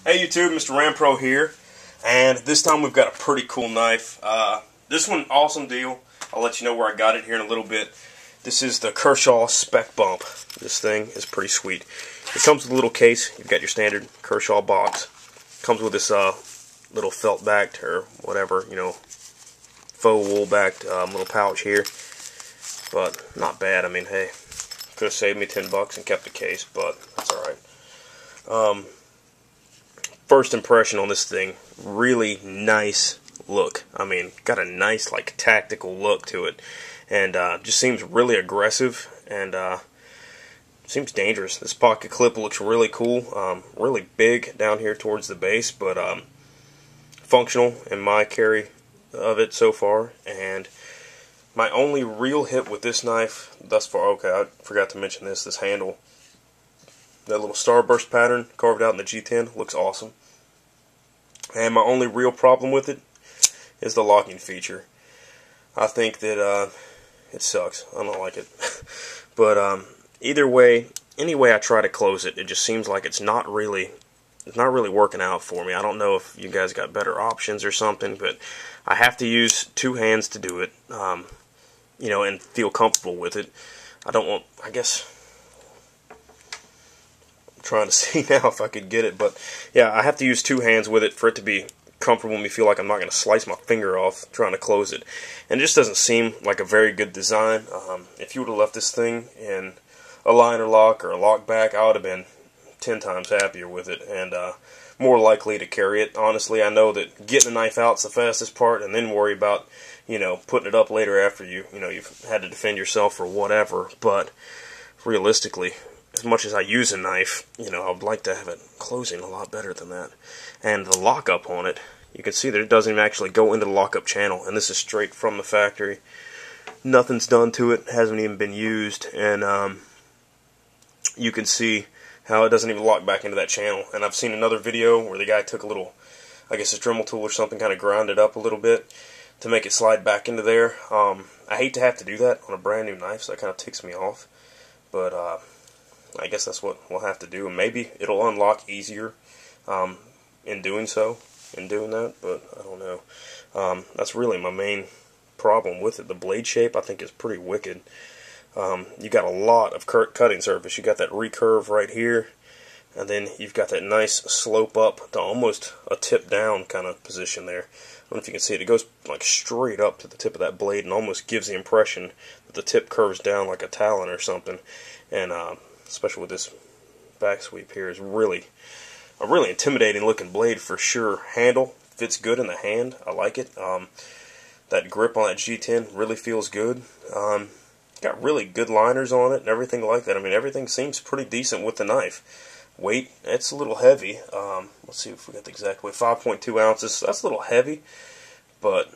Hey YouTube, MrRampro here, and this time we've got a pretty cool knife. This one, awesome deal. I'll let you know where I got it here in a little bit. This is the Kershaw Spec Bump. This thing is pretty sweet. It comes with a little case. You've got your standard Kershaw box. Comes with this little felt-backed or whatever, you know, faux wool-backed little pouch here. But not bad. I mean, hey, could have saved me 10 bucks and kept the case, but that's alright. First impression on this thing, really nice look. I mean, got a nice, like, tactical look to it. And just seems really aggressive and seems dangerous. This pocket clip looks really cool. Really big down here towards the base, but functional in my carry of it so far. And my only real hit with this knife thus far, okay, I forgot to mention this handle. That little starburst pattern carved out in the G10 looks awesome. And my only real problem with it is the locking feature. I think that it sucks. I don't like it. But either way, any way I try to close it, it just seems like it's not really working out for me. I don't know if you guys got better options or something, but I have to use two hands to do it, you know, and feel comfortable with it. I don't want, I guess, I'm trying to see now if I could get it, but yeah, I have to use two hands with it for it to be comfortable and me feel like I'm not going to slice my finger off trying to close it. And it just doesn't seem like a very good design. If you would have left this thing in a liner lock or a lock back, I would have been 10 times happier with it and more likely to carry it. Honestly, I know that getting the knife out is the fastest part, and then worry about, you know, putting it up later after you've had to defend yourself or whatever. But realistically, as much as I use a knife, you know, I would like to have it closing a lot better than that. And the lockup on it, you can see that it doesn't even actually go into the lockup channel, and this is straight from the factory. Nothing's done to it, hasn't even been used, and you can see how it doesn't even lock back into that channel. And I've seen another video where the guy took a little, I guess a Dremel tool or something, kind of ground it up a little bit to make it slide back into there. I hate to have to do that on a brand new knife, so that kind of ticks me off. But I guess that's what we'll have to do, and maybe it'll unlock easier in doing so, in doing that, but I don't know. That's really my main problem with it. The blade shape, I think, is pretty wicked. You got a lot of cutting surface. You got that recurve right here, and then you've got that nice slope up to almost a tip down kind of position there. I don't know if you can see it. It goes like straight up to the tip of that blade and almost gives the impression that the tip curves down like a talon or something. And especially with this back sweep here, is really a really intimidating looking blade for sure. Handle fits good in the hand. I like it. That grip on that G10 really feels good. Got really good liners on it and everything like that. I mean, everything seems pretty decent with the knife. Weight, it's a little heavy. Let's see if we got the exact weight. 5.2 ounces. That's a little heavy, but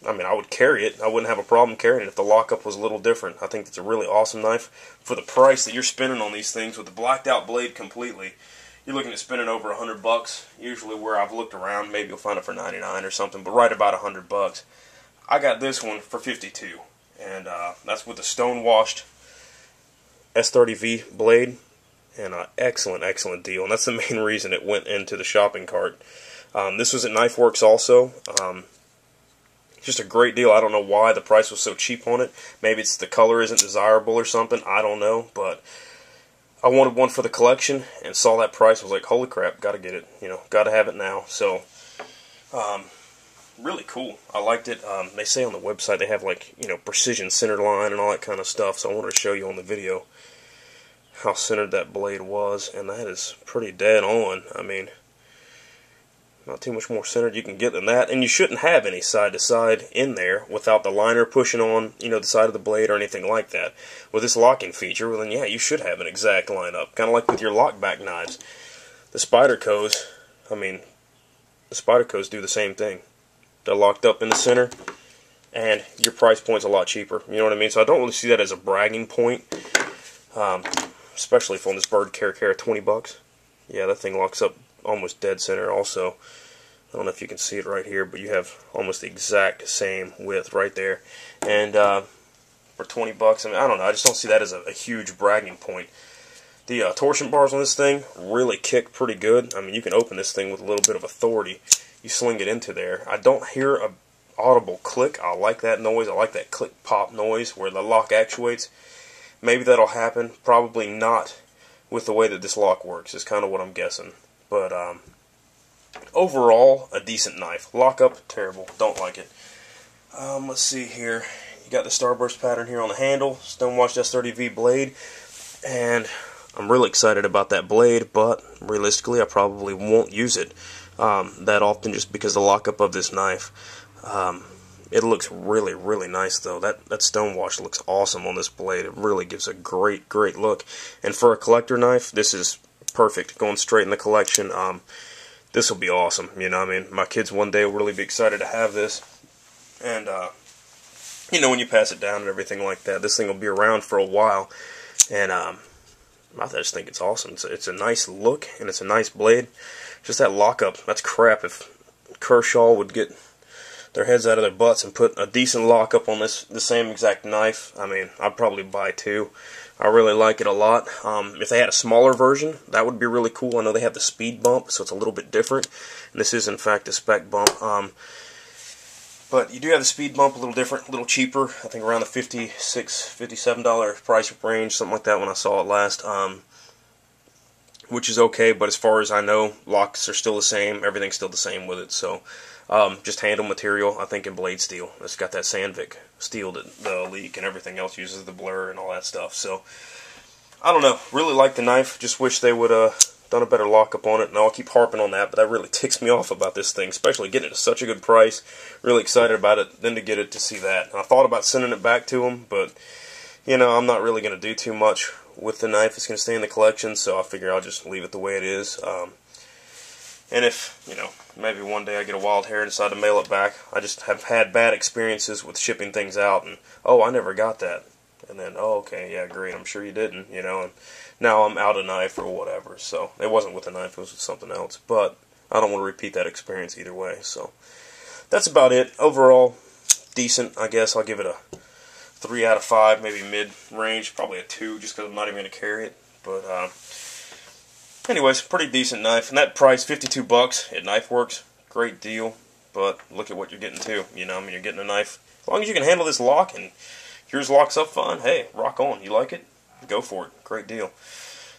I mean, I would carry it. I wouldn't have a problem carrying it if the lockup was a little different. I think it's a really awesome knife for the price that you're spending on these things with the blacked out blade completely. You're looking at spending over 100 bucks. Usually, where I've looked around, maybe you'll find it for 99 or something, but right about 100 bucks. I got this one for 52. And that's with the stone-washed S30V blade, and an excellent, excellent deal. And that's the main reason it went into the shopping cart. This was at Knife Works also. Just a great deal. I don't know why the price was so cheap on it. Maybe it's the color isn't desirable or something. I don't know, but I wanted one for the collection and saw that price. I was like, holy crap, gotta get it. You know, gotta have it now. So, really cool. I liked it. They say on the website they have, like, you know, precision center line and all that kind of stuff, so I wanted to show you on the video how centered that blade was, and that is pretty dead on. I mean, not too much more centered you can get than that, and you shouldn't have any side to side in there without the liner pushing on, you know, the side of the blade or anything like that. With this locking feature, well then yeah, you should have an exact lineup, kind of like with your lockback knives. The Spydercos, I mean, the Spydercos do the same thing. They're locked up in the center, and your price point's a lot cheaper. You know what I mean? So I don't really see that as a bragging point, especially if on this Bird Care 20 bucks. Yeah, that thing locks up almost dead center also. I don't know if you can see it right here, but you have almost the exact same width right there. And for 20 bucks, I mean, I don't know. I just don't see that as a huge bragging point. The torsion bars on this thing really kick pretty good. I mean, you can open this thing with a little bit of authority. You sling it into there. I don't hear a audible click. I like that noise. I like that click pop noise where the lock actuates. Maybe that'll happen. Probably not with the way that this lock works. Is kind of what I'm guessing. But overall, a decent knife. Lockup, terrible. Don't like it. Let's see here. You got the starburst pattern here on the handle. Stonewashed S30V blade. And I'm really excited about that blade, but realistically I probably won't use it that often just because the lockup of this knife. It looks really, really nice though. That stonewash looks awesome on this blade. It really gives a great, great look. And for a collector knife, this is perfect. Going straight in the collection. This will be awesome. You know what I mean? My kids one day will really be excited to have this. And, you know, when you pass it down and everything like that, this thing will be around for a while. And, I just think it's awesome. It's a nice look, and it's a nice blade. Just that lockup, that's crap. If Kershaw would get their heads out of their butts and put a decent lockup on the same exact knife, I mean, I'd probably buy two. I really like it a lot. If they had a smaller version, that would be really cool. I know they have the speed bump, so it's a little bit different. And this is, in fact, a spec bump. But you do have the speed bump, a little different, a little cheaper. I think around the $56, $57 price range, something like that when I saw it last. Which is okay, but as far as I know, locks are still the same. Everything's still the same with it. So, just handle material, I think, in blade steel. It's got that Sandvik steel that the leak and everything else uses the blur and all that stuff. So, I don't know. Really like the knife. Just wish they would done a better lockup on it, and I'll keep harping on that, but that really ticks me off about this thing, especially getting it at such a good price. Really excited about it, then to get it to see that. And I thought about sending it back to them, but, you know, I'm not really going to do too much with the knife. It's going to stay in the collection, so I figure I'll just leave it the way it is. And if, you know, maybe one day I get a wild hair and decide to mail it back, I just have had bad experiences with shipping things out, and, oh, I never got that. And then, oh, okay, yeah, great, I'm sure you didn't, you know, and now I'm out of knife or whatever. So, it wasn't with a knife, it was with something else. But, I don't want to repeat that experience either way. So, that's about it. Overall, decent, I guess. I'll give it a 3 out of 5, maybe mid-range, probably a 2, just because I'm not even going to carry it. But, anyways, pretty decent knife. And that price, $52 at KnifeWorks, great deal. But, look at what you're getting too. You know, I mean, you're getting a knife. As long as you can handle this lock and yours locks up fine, hey, rock on. You like it? Go for it. Great deal.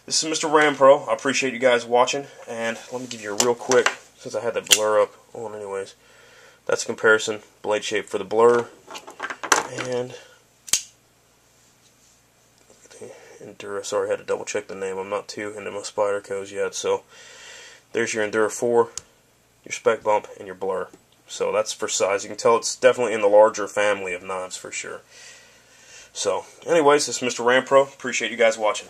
This is MrRampro. I appreciate you guys watching. And let me give you a real quick, since I had that blur up on anyways. That's a comparison. Blade shape for the blur. And Endura. Sorry, I had to double check the name. I'm not too into my Spydercos yet. So there's your Endura 4, your spec bump, and your blur. So that's for size. You can tell it's definitely in the larger family of knives for sure. So, anyways, this is MrRampro. Appreciate you guys watching.